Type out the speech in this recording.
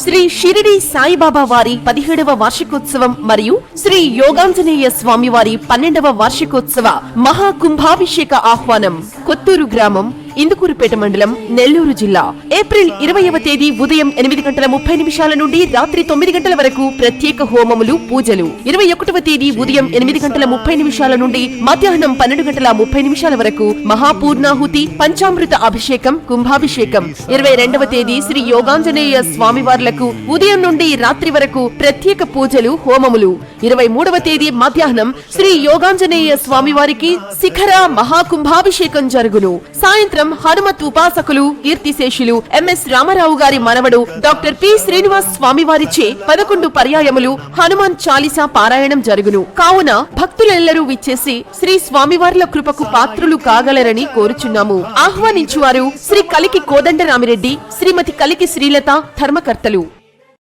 శ్రీ షిరిడి సాయిబాబా వారి 17వ వార్షికోత్సవం మరియు శ్రీ యోగాంజనేయ స్వామి వారి 12వ వార్షికోత్సవ మహాకుంభాభిషేక ఆహ్వానం. కొత్తూరు గ్రామం, ఇందుకూరుపేట మండలం, నెల్లూరు జిల్లా. ఏప్రిల్ 20వ తేదీ ఉదయం 8:30 నుండి రాత్రి 9 గంటల వరకు ప్రత్యేక హోమములు, పూజలు. 21వ తేదీ ఉదయం 8:30 నుండి మధ్యాహ్నం 12:30 వరకు మహాపూర్ణాహుతి, పంచామృత అభిషేకం, కుంభాభిషేకం. 22వ తేదీ శ్రీ యోగాంజనేయ స్వామివార్లకు ఉదయం నుండి రాత్రి వరకు ప్రత్యేక పూజలు, హోమములు. 23వ తేదీ మధ్యాహ్నం శ్రీ యోగాంజనేయ స్వామివారికి శిఖర మహాకుంభాభిషేకం జరుగును. సాయంత్రం హనుమత్ ఉపాసకులు, కీర్తిశేషులు ఎంఎస్ రామారావు గారి మనవడు డాక్టర్ పి శ్రీనివాస్ స్వామివారిచే 11 పర్యాయములు హనుమాన్ చాలీసా పారాయణం జరుగును. కావున భక్తులెల్లరూ విచ్చేసి శ్రీ స్వామివార్ల కృపకు పాత్రులు కాగలరని కోరుచున్నాము. ఆహ్వానించువారు శ్రీ కలికి కోదండరామిరెడ్డి, శ్రీమతి కలికి శ్రీలత, ధర్మకర్తలు.